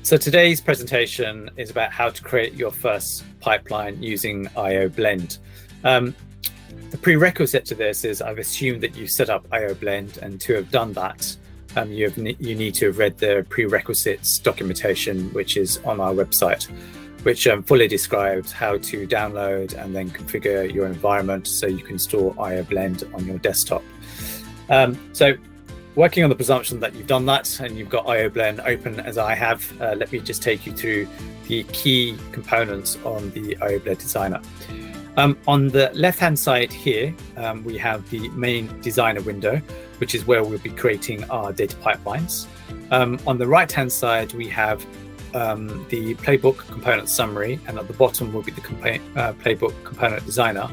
So today's presentation is about how to create your first pipeline using IOblend. The prerequisite to this is I've assumed that you set up IOblend, and to have done that, you need to have read the prerequisites documentation, which is on our website, which fully describes how to download and then configure your environment so you can store IOblend on your desktop. So working on the presumption that you've done that and you've got IOblend open as I have, let me just take you through the key components on the IOblend designer. On the left-hand side here, we have the main designer window, which is where we'll be creating our data pipelines. On the right-hand side, we have the playbook component summary, and at the bottom will be the playbook component designer,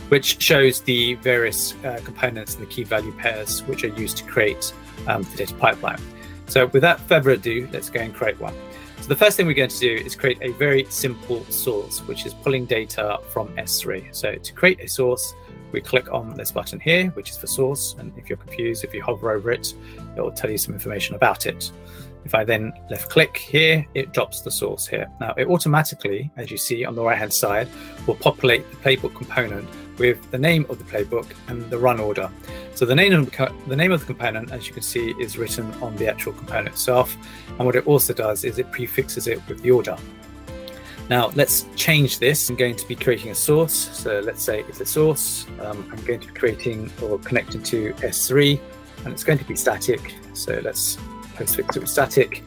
which shows the various components and the key value pairs which are used to create the data pipeline. So without further ado, let's go and create one. So the first thing we're going to do is create a very simple source, which is pulling data from S3. So to create a source, we click on this button here, which is for source. And if you're confused, if you hover over it, it will tell you some information about it. If I then left click here, it drops the source here. Now it automatically, as you see on the right hand side, will populate the playbook component with the name of the playbook and the run order. So the name of the component, as you can see, is written on the actual component itself. And what it also does is it prefixes it with the order. Now let's change this. I'm going to be creating a source. So let's say it's a source. I'm going to be creating or connecting to S3, and it's going to be static. So let's postfix it with static.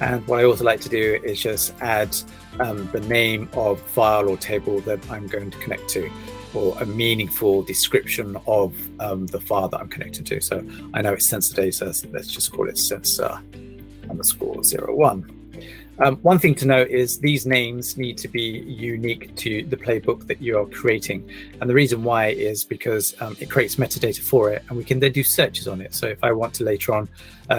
And what I also like to do is just add the name of file or table that I'm going to connect to, or a meaningful description of the file that I'm connected to. So I know it's sensor data, so let's just call it sensor_01. One thing to note is these names need to be unique to the playbook that you are creating. And the reason why is because it creates metadata for it, and we can then do searches on it. So if I want to later on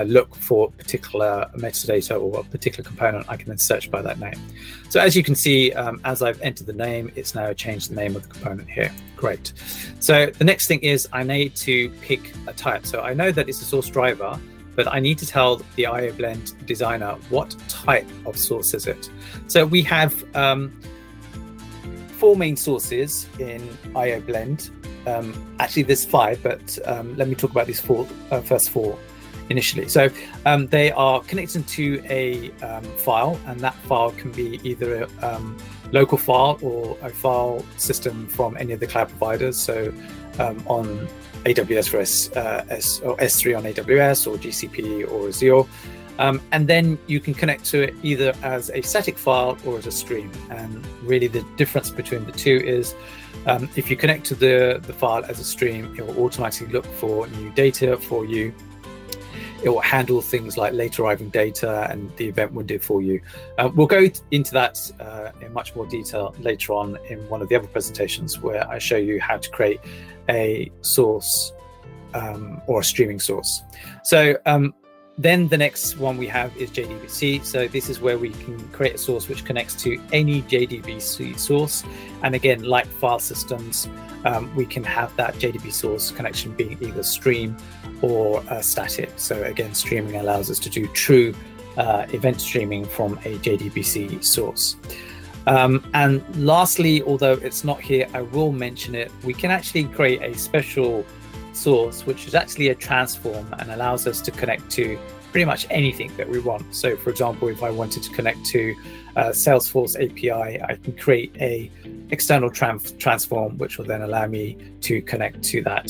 look for particular metadata or a particular component, I can then search by that name. So as you can see, as I've entered the name, it's now changed the name of the component here. Great. So the next thing is I need to pick a type. So I know that it's a source driver, but I need to tell the IOblend designer what type of source is it. So we have 4 main sources in IOblend. Actually, there's 5, but let me talk about these first 4 initially. So they are connected to a file, and that file can be either a local file or a file system from any of the cloud providers. So on AWS for or S3 on AWS, or GCP or Azure. And then you can connect to it either as a static file or as a stream. And really the difference between the two is if you connect to the file as a stream, it will automatically look for new data for you. It will handle things like late arriving data and the event window for you. We'll go into that in much more detail later on in one of the other presentations, where I show you how to create a source or a streaming source. So then the next one we have is JDBC. So this is where we can create a source which connects to any JDBC source. And again, like file systems, we can have that JDB source connection being either stream or static. So again, streaming allows us to do true event streaming from a JDBC source. And lastly, although it's not here, I will mention it, we can actually create a special source, which is actually a transform and allows us to connect to pretty much anything that we want. So for example, if I wanted to connect to Salesforce API, I can create a external transform, which will then allow me to connect to that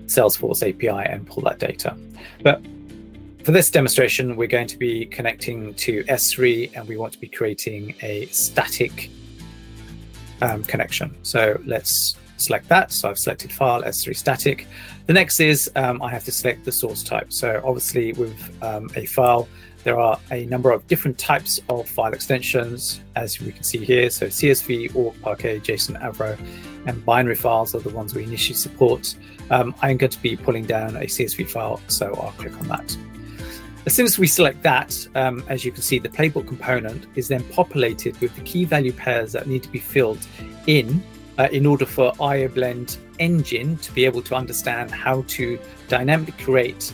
Salesforce API and pull that data. But for this demonstration, we're going to be connecting to S3, and we want to be creating a static connection. So let's select that. So I've selected file S3 static. The next is I have to select the source type. So obviously with a file, there are a number of different types of file extensions, as we can see here. So CSV, ORG, Parquet, JSON, AVRO, and binary files are the ones we initially support. I'm going to be pulling down a CSV file, so I'll click on that. As soon as we select that, as you can see, the playbook component is then populated with the key value pairs that need to be filled in order for IOblend engine to be able to understand how to dynamically create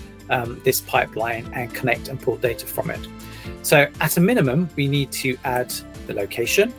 this pipeline and connect and pull data from it. So at a minimum, we need to add the location.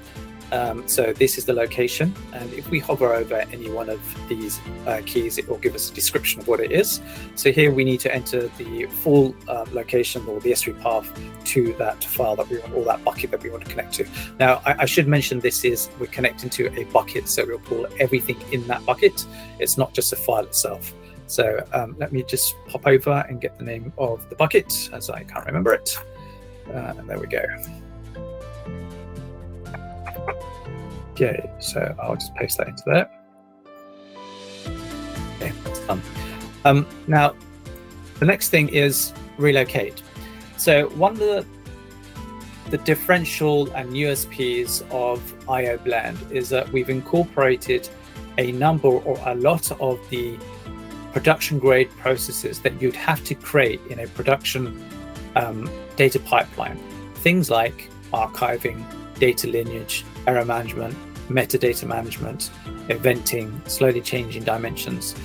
So this is the location, and if we hover over any one of these keys, it will give us a description of what it is. So here we need to enter the full location or the S3 path to that file that we want, or that bucket that we want to connect to. Now, I should mention we're connecting to a bucket, so we'll pull everything in that bucket. It's not just a file itself. So let me just pop over and get the name of the bucket, as I can't remember it. And there we go. Okay, so I'll just paste that into there. Okay, that's done. Now, the next thing is relocate. So one of the differential and USPs of IOblend is that we've incorporated a number or a lot of the production grade processes that you'd have to create in a production data pipeline. Things like archiving, data lineage, error management, metadata management, eventing, slowly changing dimensions.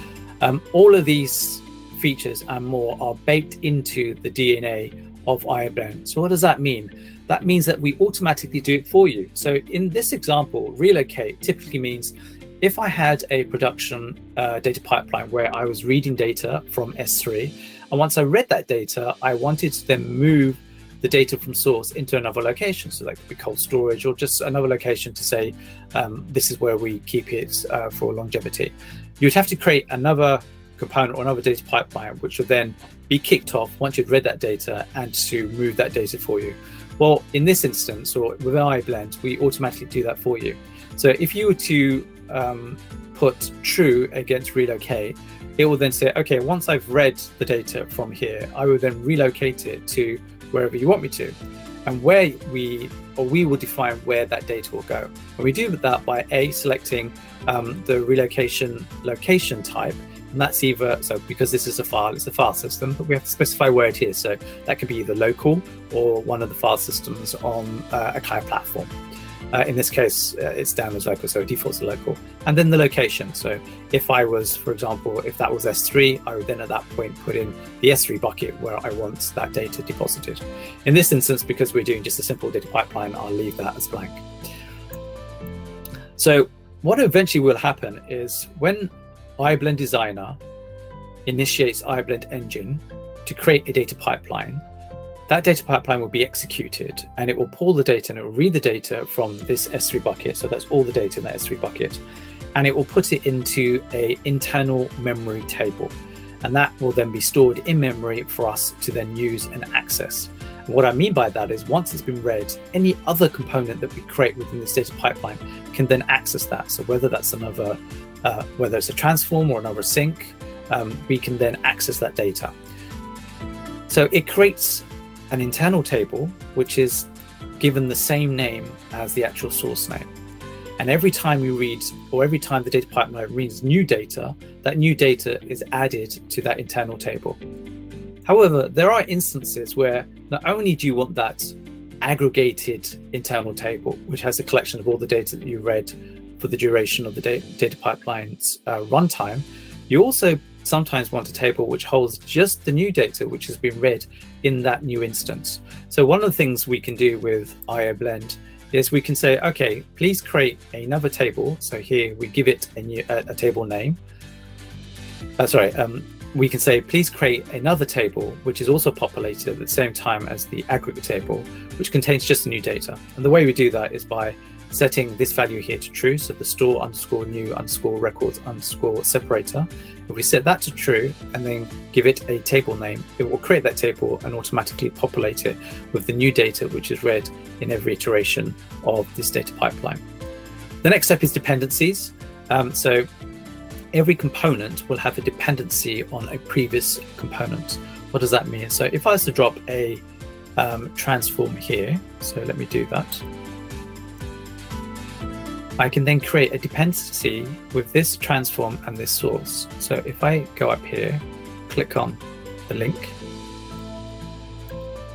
All of these features and more are baked into the DNA of IOblend. So what does that mean? That means that we automatically do it for you. So in this example, relocate typically means if I had a production data pipeline where I was reading data from S3, and once I read that data, I wanted to then move the data from source into another location. So that could be cold storage or just another location to say, this is where we keep it for longevity. You'd have to create another component or another data pipeline, which would then be kicked off once you'd read that data and to move that data for you. Well, in this instance, or with IOblend, we automatically do that for you. So if you were to put true against relocate, it will then say, okay, once I've read the data from here, I will then relocate it to wherever you want me to. And we will define where that data will go. And we do that by selecting the relocation location type. And that's either, so because this is a file, it's a file system, but we have to specify where it is. So that could be either local or one of the file systems on a cloud platform. In this case, it's down as local, so it defaults to local. And then the location. So if I was, for example, if that was S3, I would then at that point put in the S3 bucket where I want that data deposited. In this instance, because we're doing just a simple data pipeline, I'll leave that as blank. So what eventually will happen is when IOblend Designer initiates IOblend Engine to create a data pipeline, that data pipeline will be executed and it will pull the data and it will read the data from this S3 bucket. So that's all the data in that S3 bucket. And it will put it into an internal memory table. And that will then be stored in memory for us to then use and access. And what I mean by that is once it's been read, any other component that we create within this data pipeline can then access that. So whether that's another, whether it's a transform or another sync, we can then access that data. So it creates an internal table, which is given the same name as the actual source name. And every time we read, or every time the data pipeline reads new data, that new data is added to that internal table. However, there are instances where not only do you want that aggregated internal table, which has a collection of all the data that you read for the duration of the data pipeline's runtime, you also sometimes want a table which holds just the new data which has been read in that new instance. So one of the things we can do with IOblend is we can say, okay, please create another table. So here we give it a table name. We can say, please create another table which is also populated at the same time as the aggregate table, which contains just the new data. And the way we do that is by setting this value here to true, so the store underscore new underscore records underscore separator. If we set that to true and then give it a table name, it will create that table and automatically populate it with the new data which is read in every iteration of this data pipeline. The next step is dependencies. So every component will have a dependency on a previous component. What does that mean? So if I was to drop a transform here, so let me do that. I can then create a dependency with this transform and this source. So if I go up here, click on the link,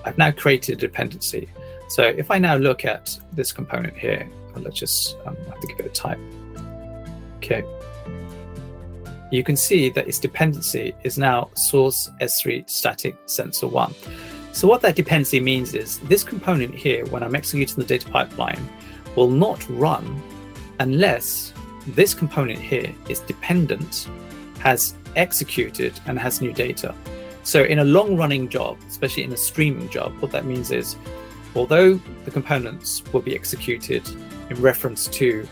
I've now created a dependency. So if I now look at this component here, let's just have to give it a type. Okay. You can see that its dependency is now source S3 static sensor 1. So what that dependency means is this component here, when I'm executing the data pipeline, will not run unless this component here is dependent, has executed, and has new data. So in a long-running job, especially in a streaming job, what that means is, although the components will be executed in reference to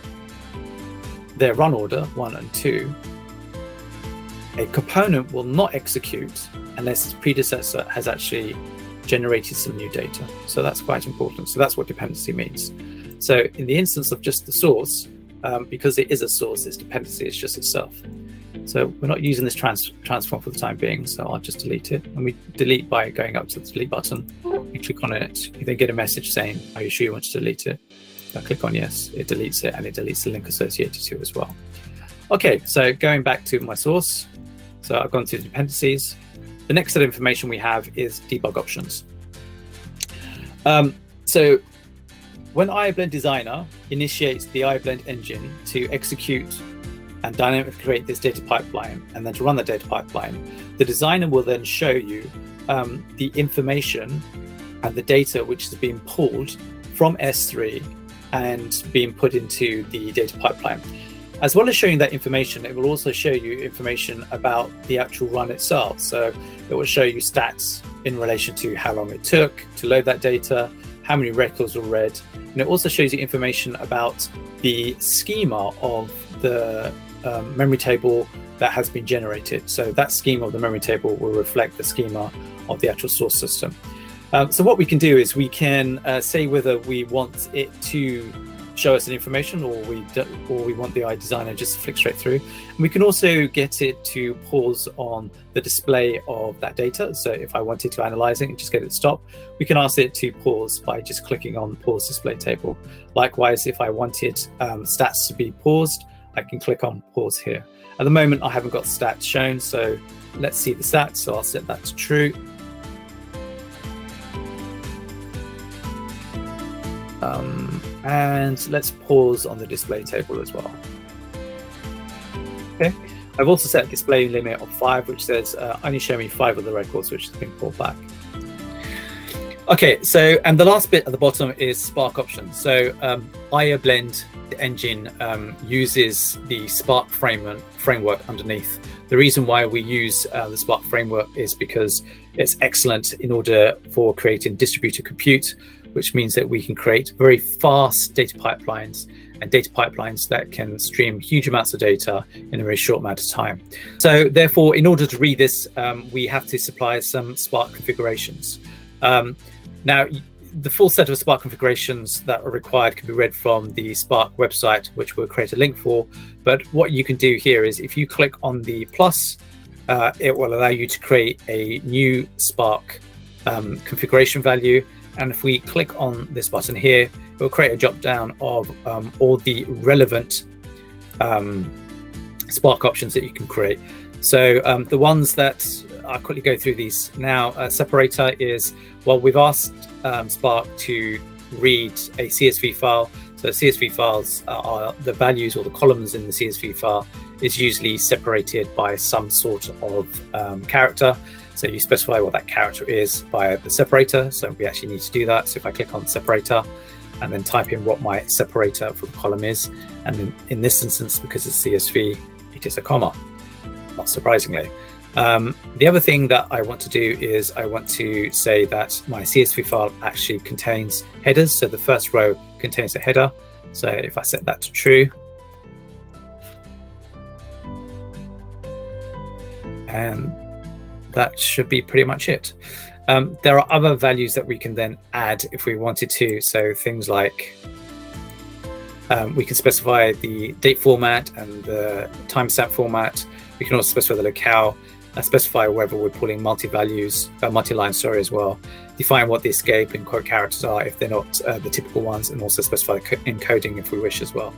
their run order 1 and 2, a component will not execute unless its predecessor has actually generated some new data. So that's quite important. So that's what dependency means. So in the instance of just the source, because it is a source, its dependency is just itself. So we're not using this transform for the time being, so I'll just delete it. And we delete by going up to the delete button. You click on it, you then get a message saying, are you sure you want to delete it? I click on yes, it deletes it, and it deletes the link associated to it as well. Okay, so going back to my source. So I've gone to dependencies. The next set of information we have is debug options. So when IOblend Designer initiates the IOblend engine to execute and dynamically create this data pipeline, and then to run the data pipeline, the designer will then show you the information and the data which is being pulled from S3 and being put into the data pipeline. As well as showing that information, it will also show you information about the actual run itself. So it will show you stats in relation to how long it took to load that data, how many records were read, and it also shows you information about the schema of the memory table that has been generated. So that schema of the memory table will reflect the schema of the actual source system. So what we can do is we can say whether we want it to show us an information or we want the designer just to flick straight through. And we can also get it to pause on the display of that data. So if I wanted to analyze it and just get it to stop, we can ask it to pause by just clicking on pause display table. Likewise, if I wanted stats to be paused, I can click on pause here. At the moment, I haven't got stats shown, so let's see the stats. So I'll set that to true. And let's pause on the display table as well. Okay, I've also set a display limit of 5, which says only show me 5 of the records which has been pulled back. Okay, so and the last bit at the bottom is Spark options. So IOblend, the engine, uses the Spark framework underneath. The reason why we use the Spark framework is because it's excellent in order for creating distributed compute, which means that we can create very fast data pipelines and data pipelines that can stream huge amounts of data in a very short amount of time. So therefore, in order to read this, we have to supply some Spark configurations. Now, the full set of Spark configurations that are required can be read from the Spark website, which we'll create a link for. But what you can do here is if you click on the plus, it will allow you to create a new Spark configuration value. And if we click on this button here, it will create a drop down of all the relevant Spark options that you can create. So the ones that I'll quickly go through these now. Separator is, well, we've asked Spark to read a CSV file. So CSV files are the values or the columns in the CSV file is usually separated by some sort of character. So you specify what that character is via the separator. So we actually need to do that. So if I click on separator and then type in what my separator for the column is, and then in this instance, because it's CSV, it is a comma, not surprisingly. The other thing that I want to do is I want to say that my CSV file actually contains headers. So the first row contains a header. So if I set that to true, and that should be pretty much it. There are other values that we can then add if we wanted to. So things like we can specify the date format and the timestamp format. We can also specify the locale, specify whether we're pulling multi-line, as well. Define what the escape and quote characters are if they're not the typical ones, and also specify encoding if we wish as well.